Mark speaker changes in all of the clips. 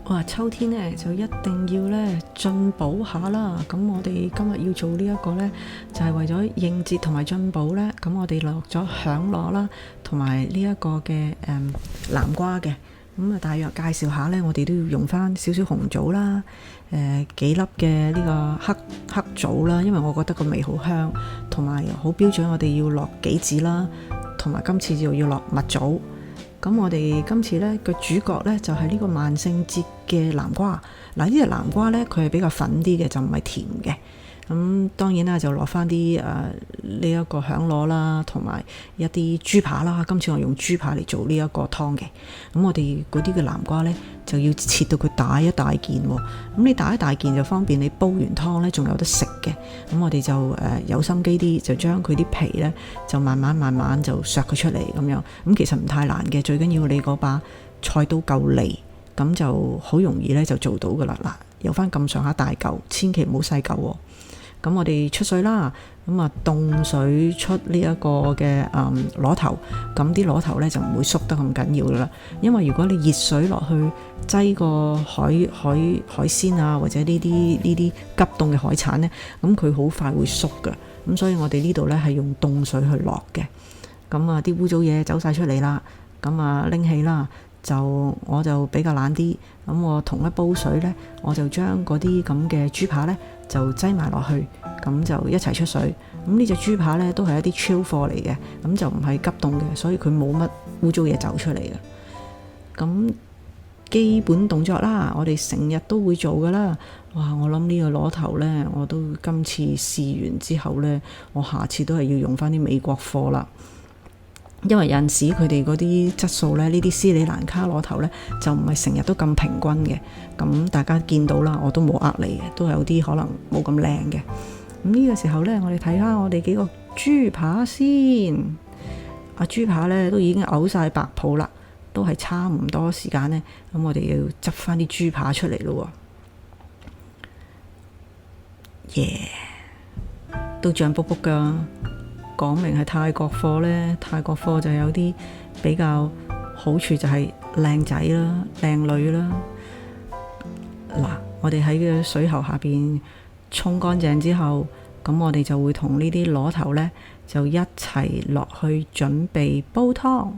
Speaker 1: 哇！秋天呢就一定要呢進補下啦。咁我哋今日要做呢一個呢，就係為咗應節同埋進補呢。咁我哋落咗響螺啦，同埋呢一個嘅南瓜嘅。咁啊，大約介紹下呢，我哋都要用翻少少紅棗啦，幾粒嘅呢個黑棗啦，因為我覺得個味好香，同埋好標準。我哋要落杞子啦，同埋今次就要落蜜棗。咁我哋今次呢個主角呢，就係呢個萬聖節嘅南瓜。嗱，呢隻南瓜呢，佢係比較粉啲嘅，就唔係甜嘅。咁當然啦，就落翻啲呢一個響螺啦，同埋一啲豬扒啦。今次我用豬扒嚟做呢一個湯嘅。咁我哋嗰啲嘅南瓜呢，就要切到佢大一大件喎。咁你大一大件就方便你煲完湯呢，仲有得食嘅。咁我哋就有心機啲，就將佢啲皮呢，就慢慢就削佢出嚟咁樣。咁其實唔太難嘅，最緊要你嗰把菜刀夠利，咁就好容易呢就做到噶啦。嗱，有翻咁上下大嚿，千祈唔好細嚿喎。咁我哋出水啦，咁啊凍水出呢一個嘅螺頭，咁啲螺頭呢就唔會縮得咁緊要噶啦。因為如果你熱水落去擠個海鮮啊，或者呢啲急凍嘅海產呢，咁佢好快會縮噶。咁所以我哋呢度呢係用凍水去落嘅。咁啊啲污糟嘢走晒出嚟啦，咁啊拎起啦。我就比較懶啲，咁我同一煲水呢，我就將嗰啲咁嘅豬扒呢，就擠埋落去，咁就一齊出水。咁呢隻豬扒呢，都係一啲超貨嚟嘅，咁就唔係急凍嘅，所以佢冇乜污糟嘢走出嚟嘅。咁基本動作啦，我哋成日都會做噶啦。哇！我諗呢個螺頭呢，我都今次試完之後呢，我下次都係要用翻啲美國貨啦。因為有陣時佢哋嗰啲質素呢，呢啲斯里蘭卡螺頭呢，就唔係成日都咁平均嘅。咁大家見到啦，我都冇呃你嘅，都有啲可能冇咁靚嘅。咁呢個時候呢，我哋睇下我哋幾個豬扒先。豬扒呢都已經嘔晒白泡啦，都係差唔多時間呢。咁我哋要執翻啲豬扒出嚟咯。耶，都脹卜卜噶。講明係泰國貨呢，泰國貨就有啲比較好處，就係靚仔啦、靚女啦。嗱，我哋喺個水喉下邊沖乾淨之後，咁我哋就會同呢啲螺頭呢，就一齊落去準備煲湯。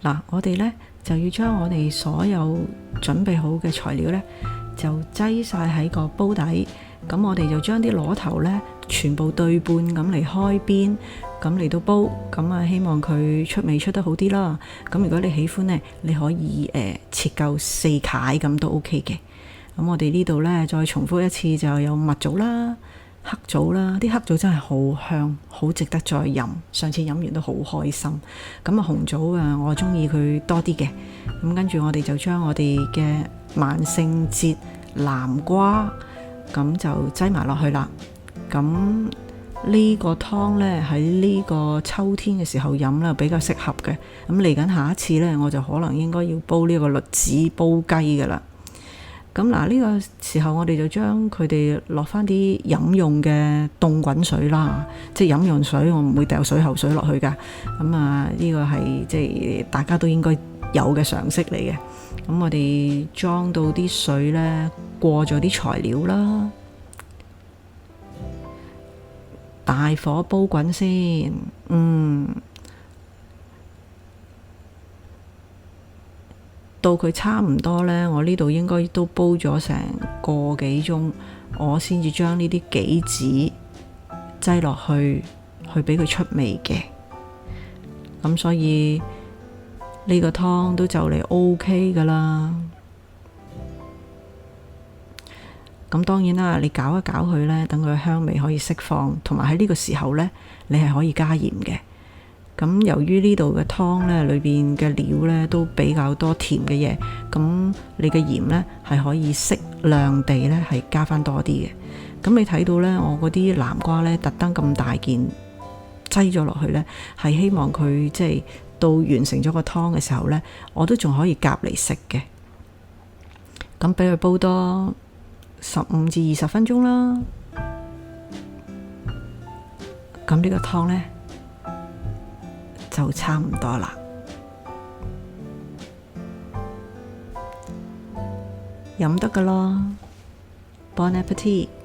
Speaker 1: 嗱，我哋呢，就要將我哋所有準備好嘅材料呢，就擠晒喺個煲底。咁我哋就將啲螺頭呢，全部對半咁嚟開邊，咁嚟到煲，咁啊希望佢出味出得好啲啦。咁如果你喜歡呢，你可以切夠4塊咁都 OK 嘅。咁我哋呢度呢，再重複一次，就有蜜棗啦、黑棗啦，啲黑棗真係好香，好值得再飲。上次飲完都好開心。咁啊紅棗啊，我中意佢多啲嘅。咁跟住我哋就將我哋嘅萬聖節南瓜，咁就擠埋落去啦。咁呢個湯呢，喺呢個秋天嘅時候飲啦，比較適合嘅。咁嚟緊下一次呢，我就可能應該要煲呢個栗子煲雞噶啦。咁嗱，呢個時候我哋就將佢哋落翻啲飲用嘅凍滾水啦，即係飲用水，我唔會掉水喉水落去噶。咁呢個係即係大家都應該有嘅常識嚟嘅。咁我哋裝到啲水呢，過咗啲材料啦，大火煲滾先。到佢差唔多呢，我呢度應該都煲咗成個幾鐘，我先至將呢啲杞子擠落去俾佢出味嘅。咁所以呢個湯都就嚟 OK 噶啦。咁當然啦，你攪一攪佢呢，等佢香味可以釋放，同埋喺呢個時候呢，你係可以加鹽嘅。咁由於呢度嘅湯呢，裏邊嘅料呢都比較多甜嘅嘢，咁你嘅鹽呢係可以適量地呢係加翻多啲嘅。咁你睇到呢，我嗰啲南瓜呢特登咁大件擠咗落去呢，係希望佢即係到完成咗個湯嘅時候呢，我都仲可以夾嚟食嘅。咁俾佢煲多15至20分鐘啦。咁呢個湯呢，就差唔多啦。飲得㗎囉。Bon appetit！